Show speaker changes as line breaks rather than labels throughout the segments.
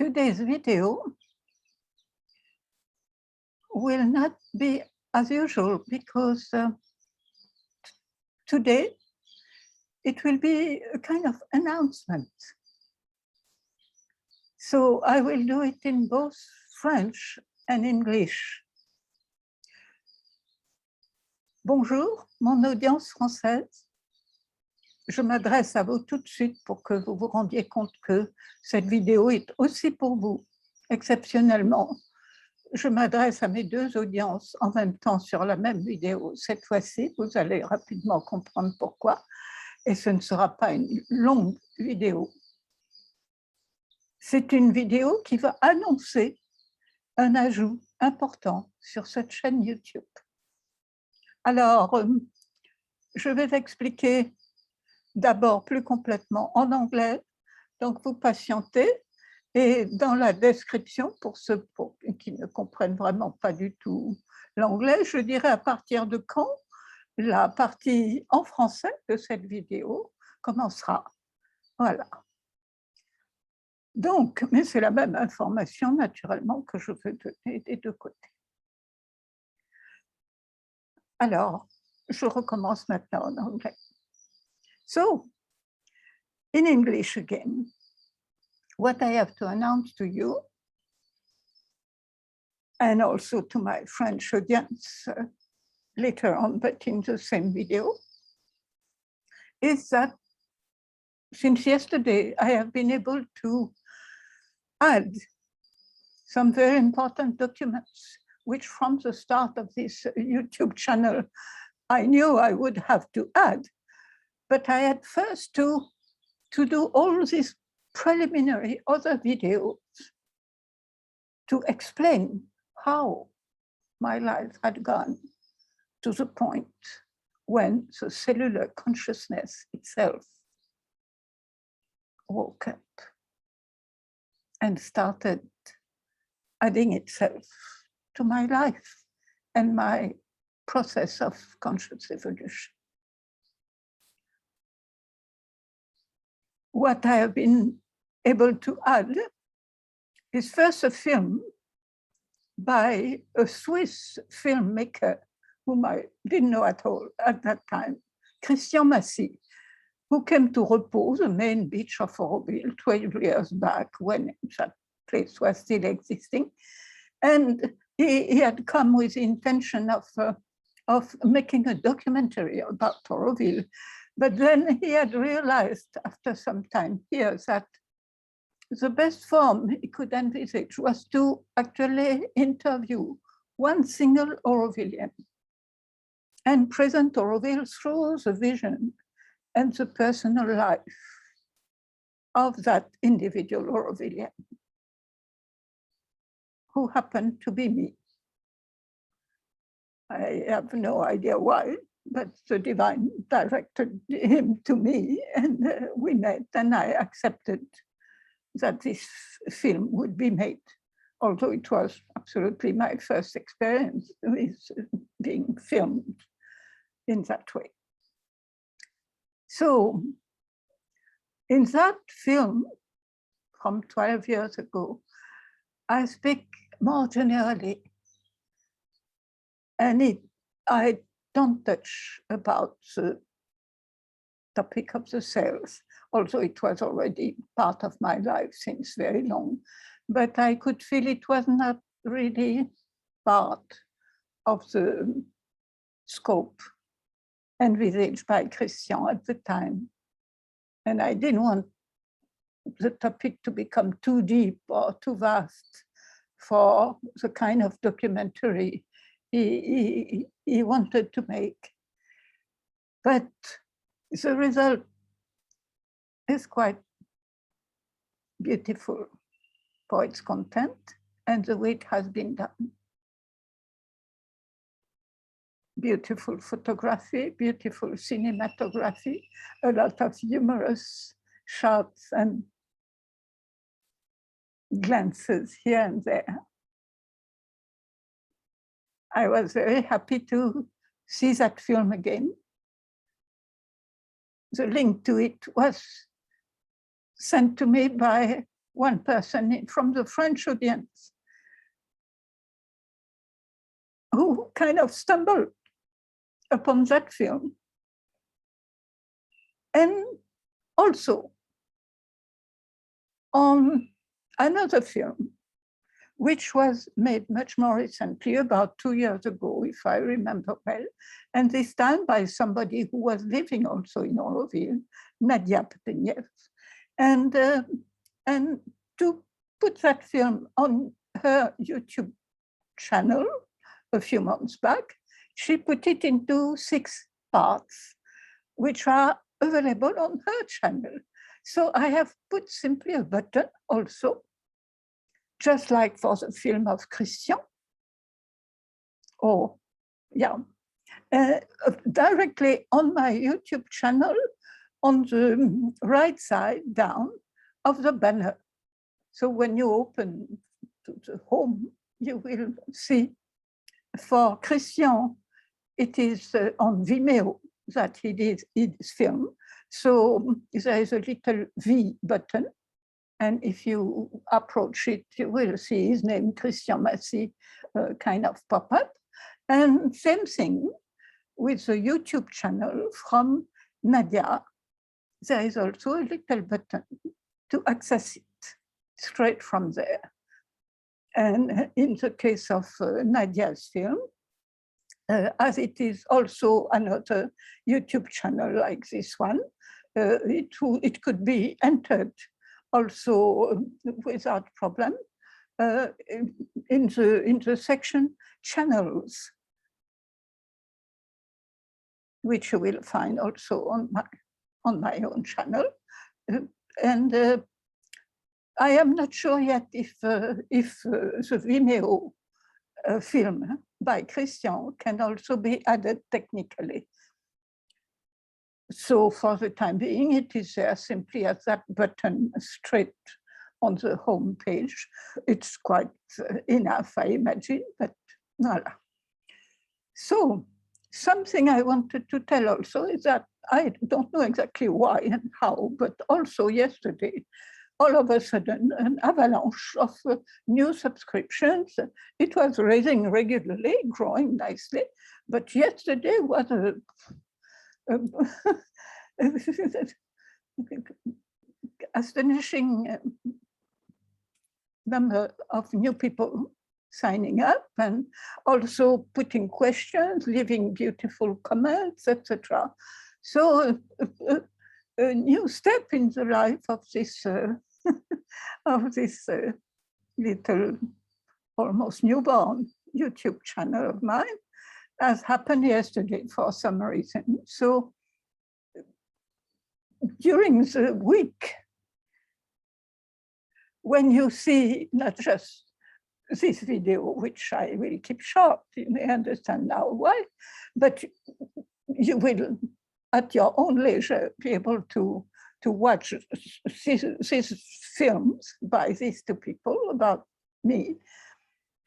Today's video will not be as usual because today it will be a kind of announcement. So I will do it in both French and English. Bonjour, mon audience française. Je m'adresse à vous tout de suite pour que vous vous rendiez compte que cette vidéo est aussi pour vous. Exceptionnellement, je m'adresse à mes deux audiences en même temps sur la même vidéo. Cette fois-ci, vous allez rapidement comprendre pourquoi. Et ce ne sera pas une longue vidéo. C'est une vidéo qui va annoncer un ajout important sur cette chaîne YouTube. Alors, je vais expliquer d'abord plus complètement en anglais, donc vous patientez, et dans la description, pour ceux qui ne comprennent vraiment pas du tout l'anglais, je dirai à partir de quand la partie en français de cette vidéo commencera. Voilà. Donc, mais c'est la même information naturellement que je veux donner des deux côtés. Alors, je recommence maintenant en anglais. So, in English again, what I have to announce to you, and also to my French audience later on, but in the same video, is that since yesterday, I have been able to add some very important documents, which from the start of this YouTube channel, I knew I would have to add. But I had first to do all these preliminary other videos to explain how my life had gone to the point when the cellular consciousness itself woke up and started adding itself to my life and my process of conscious evolution. What I have been able to add is first a film by a Swiss filmmaker whom I didn't know at all at that time, Christian Massy, who came to Repos, the main beach of Auroville, 12 years back when that place was still existing. And he had come with the intention of making a documentary about Auroville. But then he had realized after some time here that the best form he could envisage was to actually interview one single Aurovillian and present Auroville through the vision and the personal life of that individual Aurovillian, who happened to be me. I have no idea why, but the divine directed him to me, and we met, and I accepted that this film would be made, although it was absolutely my first experience with being filmed in that way. So, in that film from 12 years ago, I speak more generally, and I don't touch about the topic of the cells, although it was already part of my life since very long. But I could feel it was not really part of the scope envisaged by Christian at the time. And I didn't want the topic to become too deep or too vast for the kind of documentary he wanted to make. But the result is quite beautiful for its content and the way it has been done. Beautiful photography, beautiful cinematography, a lot of humorous shots and glances here and there. I was very happy to see that film again. The link to it was sent to me by one person from the French audience who kind of stumbled upon that film. And also on another film, which was made much more recently, about 2 years ago, if I remember well, and this time by somebody who was living also in Auroville, Nadia Peteniev. And to put that film on her YouTube channel a few months back, she put it into 6 parts, which are available on her channel. So I have put simply a button also, just like for the film of Christian, or directly on my YouTube channel, on the right side down of the banner. So when you open to the home, you will see for Christian, it is on Vimeo that he did his film. So there is a little V button. And if you approach it, you will see his name, Christian Massy, kind of pop up. And same thing with the YouTube channel from Nadia. There is also a little button to access it straight from there. And in the case of Nadia's film, as it is also another YouTube channel like this one, it could be entered also without problem in the section channels, which you will find also on my own channel. And I am not sure yet if the Vimeo film by Christian can also be added technically. So for the time being, it is there simply as that button straight on the home page. It's quite enough, I imagine, but voila. So something I wanted to tell also is that I don't know exactly why and how, but also yesterday, all of a sudden, an avalanche of new subscriptions. It was raising regularly, growing nicely, but yesterday was a astonishing number of new people signing up and also putting questions, leaving beautiful comments, etc. So a new step in the life of this little, almost newborn YouTube channel of mine, as happened yesterday for some reason. So during the week, when you see not just this video, which I will keep short, you may understand now why, but you will, at your own leisure, be able to watch these films by these 2 people about me.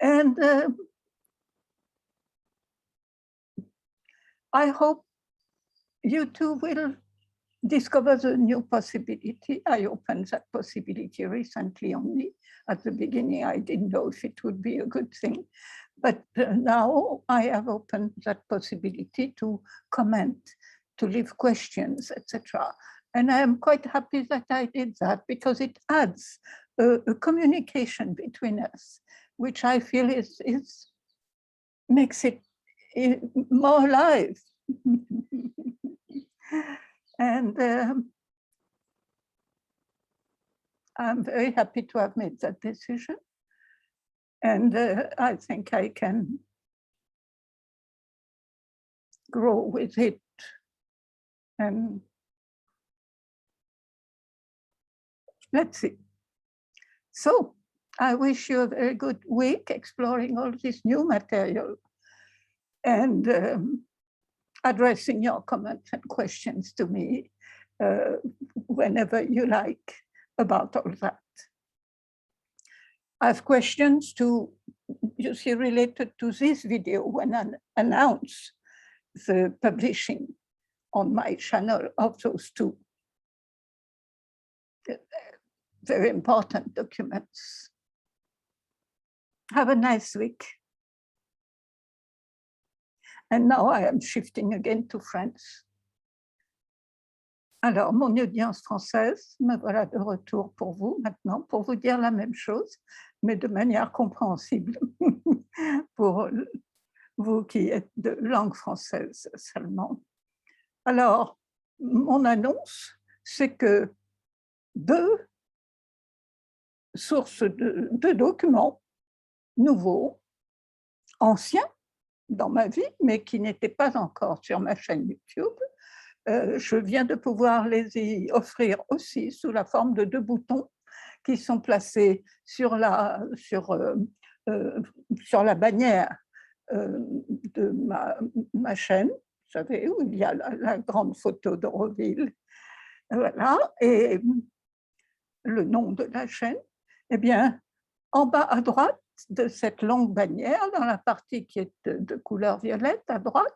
And I hope you too will discover the new possibility. I opened that possibility recently only. At the beginning, I didn't know if it would be a good thing. But now I have opened that possibility to comment, to leave questions, etc. And I am quite happy that I did that because it adds a communication between us, which I feel makes it more alive. And I'm very happy to have made that decision. And I think I can grow with it. And let's see. So I wish you a very good week exploring all this new material and addressing your comments and questions to me whenever you like about all that. I have questions to, you see, related to this video when I announce the publishing on my channel of those 2. very important documents. Have a nice week. And now I am shifting again to France. Alors, mon audience française, me voilà de retour pour vous maintenant, pour vous dire la même chose, mais de manière compréhensible pour vous qui êtes de langue française seulement. Alors, mon annonce, c'est que deux sources de documents nouveaux, anciens dans ma vie, mais qui n'étaient pas encore sur ma chaîne YouTube, je viens de pouvoir les y offrir aussi sous la forme de 2 boutons qui sont placés sur la bannière de ma chaîne, vous savez, où il y a la grande photo d'Auroville. Voilà, et le nom de la chaîne. Eh bien, en bas à droite de cette longue bannière, dans la partie qui est de couleur violette à droite,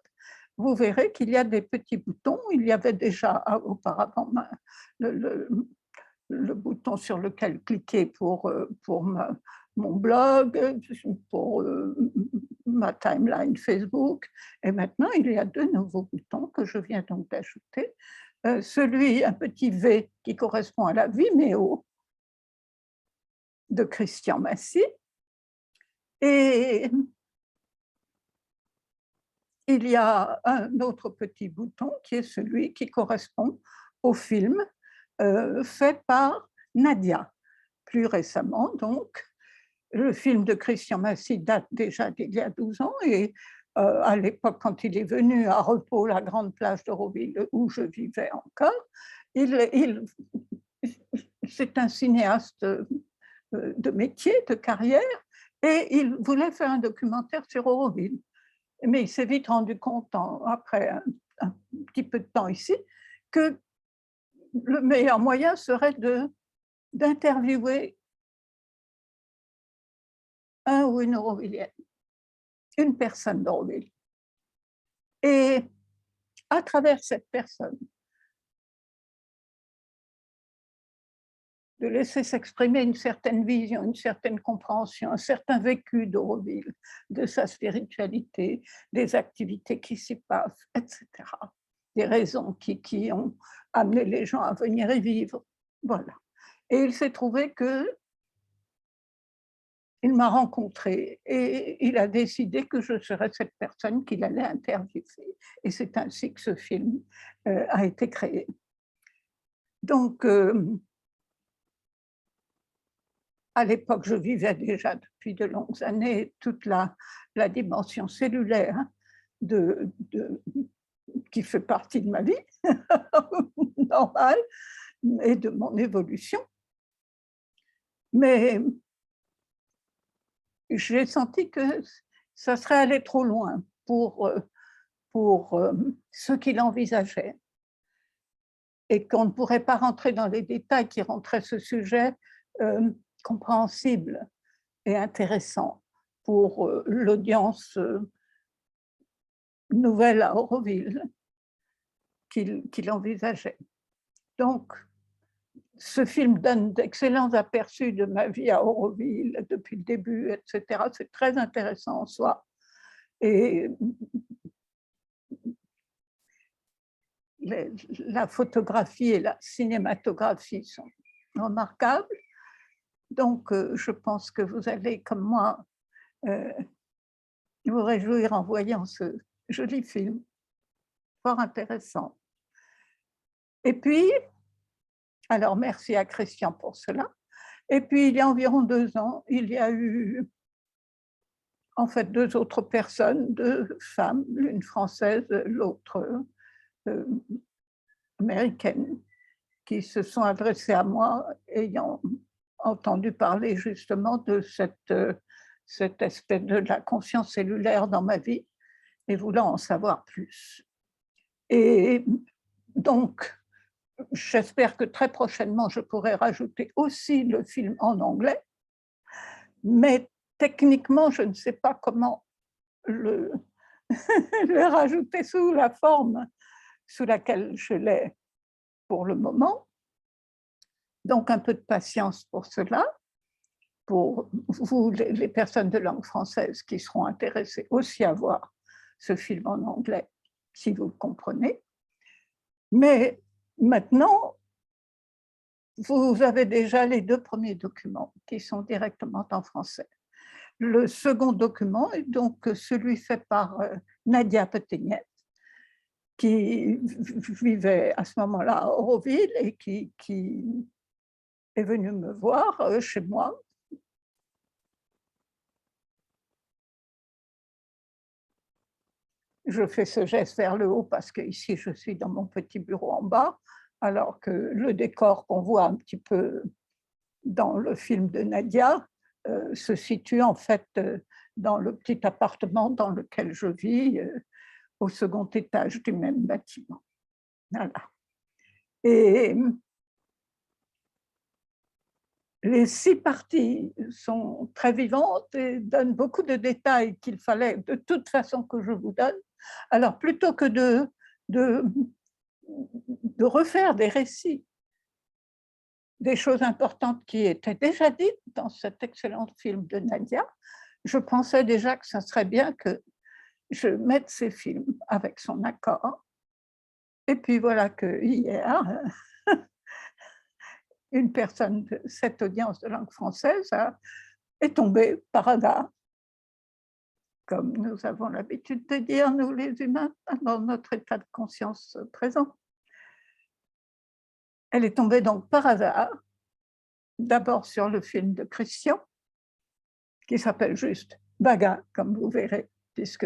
vous verrez qu'il y a des petits boutons. Il y avait déjà auparavant le bouton sur lequel cliquer pour mon blog, pour ma timeline Facebook. Et maintenant, il y a 2 nouveaux boutons que je viens donc d'ajouter. Celui, un petit V, qui correspond à la Vimeo de Christian Massy. Et il y a un autre petit bouton qui est celui qui correspond au film fait par Nadia. Plus récemment, donc, le film de Christian Massy date déjà d'il y a 12 ans et à l'époque, quand il est venu à Repos, la grande plage d'Auroville, où je vivais encore, c'est un cinéaste de métier, de carrière, et il voulait faire un documentaire sur Auroville. Mais il s'est vite rendu compte, après un petit peu de temps ici, que le meilleur moyen serait d'interviewer un ou une Aurovillienne, une personne d'Auroville. Et à travers cette personne, de laisser s'exprimer une certaine vision, une certaine compréhension, un certain vécu d'Auroville, de sa spiritualité, des activités qui s'y passent, etc. Des raisons qui ont amené les gens à venir y vivre. Voilà. Et il s'est trouvé que il m'a rencontrée et il a décidé que je serais cette personne qu'il allait interviewer. Et c'est ainsi que ce film a été créé. Donc, à l'époque, je vivais déjà depuis de longues années toute la dimension cellulaire qui fait partie de ma vie normale et de mon évolution. Mais j'ai senti que ça serait allé trop loin pour ceux qui l'envisageaient et qu'on ne pourrait pas rentrer dans les détails qui rendraient ce sujet compréhensible et intéressant pour l'audience nouvelle à Auroville qu'il envisageait. Donc, ce film donne d'excellents aperçus de ma vie à Auroville depuis le début, etc. C'est très intéressant en soi. Et la photographie et la cinématographie sont remarquables. Donc, je pense que vous allez, comme moi, vous réjouir en voyant ce joli film, fort intéressant. Et puis, alors merci à Christian pour cela. Et puis, il y a environ 2 ans, il y a eu en fait 2 autres personnes, 2 femmes, l'une française, l'autre américaine, qui se sont adressées à moi, ayant entendu parler justement de cet aspect de la conscience cellulaire dans ma vie et voulant en savoir plus. Et donc, j'espère que très prochainement, je pourrai rajouter aussi le film en anglais, mais techniquement, je ne sais pas comment le rajouter sous la forme sous laquelle je l'ai pour le moment. Donc, un peu de patience pour cela, pour vous, les personnes de langue française qui seront intéressées aussi à voir ce film en anglais, si vous le comprenez. Mais maintenant, vous avez déjà les 2 premiers documents qui sont directement en français. Le second document est donc celui fait par Nadia Petegnet, qui vivait à ce moment-là à Auroville et qui est venue me voir chez moi. Je fais ce geste vers le haut parce qu'ici, je suis dans mon petit bureau en bas, alors que le décor qu'on voit un petit peu dans le film de Nadia se situe en fait dans le petit appartement dans lequel je vis, au second étage du même bâtiment. Voilà. Et les 6 parties sont très vivantes et donnent beaucoup de détails qu'il fallait de toute façon que je vous donne. Alors plutôt que de refaire des récits, des choses importantes qui étaient déjà dites dans cet excellent film de Nadia, je pensais déjà que ça serait bien que je mette ces films avec son accord. Et puis voilà que hier, une personne de cette audience de langue française est tombée par hasard, comme nous avons l'habitude de dire, nous les humains, dans notre état de conscience présent. Elle est tombée donc par hasard, d'abord sur le film de Christian, qui s'appelle juste Baga, comme vous verrez, puisque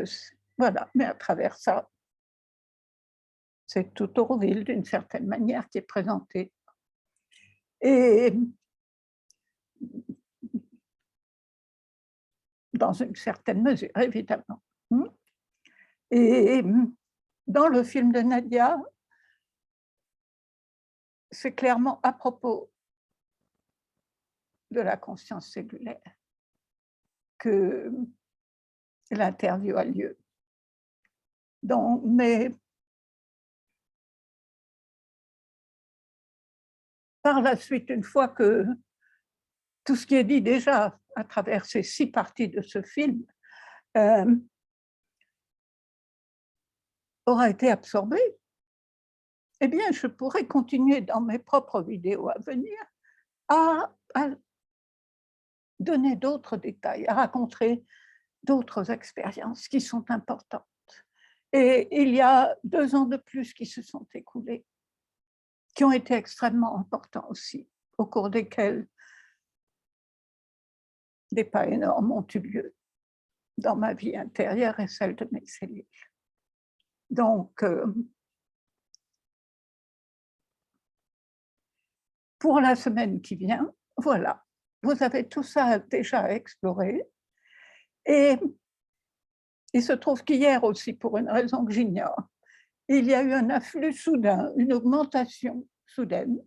voilà, mais à travers ça, c'est tout Auroville d'une certaine manière qui est présenté. Et dans une certaine mesure, évidemment. Et dans le film de Nadia, c'est clairement à propos de la conscience cellulaire que l'interview a lieu. Donc, mais par la suite, une fois que tout ce qui est dit déjà à travers ces 6 parties de ce film aura été absorbé, eh bien, je pourrais continuer dans mes propres vidéos à venir à donner d'autres détails, à raconter d'autres expériences qui sont importantes. Et il y a 2 ans de plus qui se sont écoulés, qui ont été extrêmement importants aussi, au cours desquels des pas énormes ont eu lieu dans ma vie intérieure et celle de mes cellules. Donc, pour la semaine qui vient, voilà, vous avez tout ça déjà exploré. Et il se trouve qu'hier aussi, pour une raison que j'ignore, il y a eu un afflux soudain, une augmentation soudaine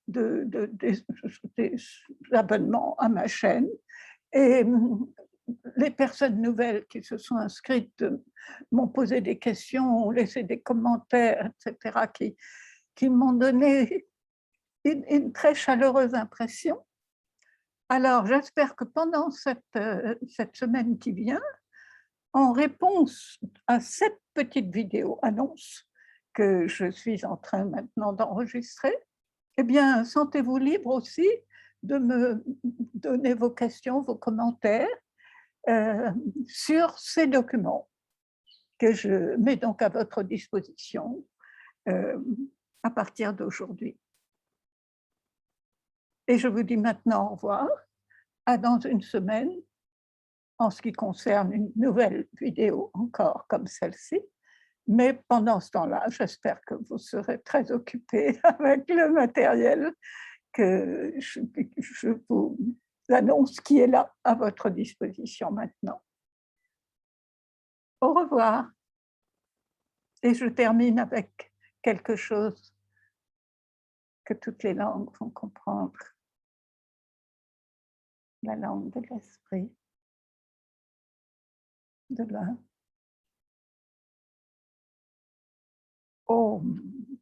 des abonnements à ma chaîne. Et les personnes nouvelles qui se sont inscrites m'ont posé des questions, ont laissé des commentaires, etc., qui m'ont donné une très chaleureuse impression. Alors, j'espère que pendant cette semaine qui vient, en réponse à cette petite vidéo annonce que je suis en train maintenant d'enregistrer, eh bien, sentez-vous libre aussi de me donner vos questions, vos commentaires sur ces documents que je mets donc à votre disposition à partir d'aujourd'hui. Et je vous dis maintenant au revoir, à dans une semaine, en ce qui concerne une nouvelle vidéo encore comme celle-ci. Mais pendant ce temps-là, j'espère que vous serez très occupés avec le matériel que je vous annonce qui est là à votre disposition maintenant. Au revoir. Et je termine avec quelque chose que toutes les langues vont comprendre. La langue de l'esprit, de l'un. Om.